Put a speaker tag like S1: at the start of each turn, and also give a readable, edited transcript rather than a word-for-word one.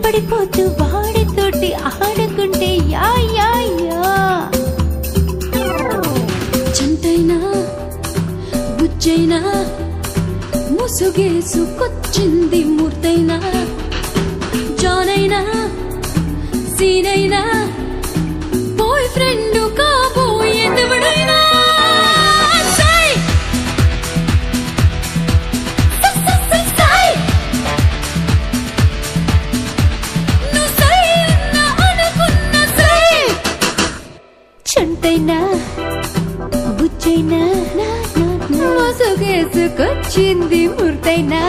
S1: పడిపోతూ వాడితోటి ఆడుకుంటే యా యా యా చంటైనా బుజ్జైనా ముసుగేసుకొచ్చింది మూర్తైనా జానైనా సీనైనా బాయ్ ఫ్రెండ్ కాబోయేదెవడైనా చంటైనా బుజ్జైనా ముసుగేసుకొచ్చింది మూర్తైనా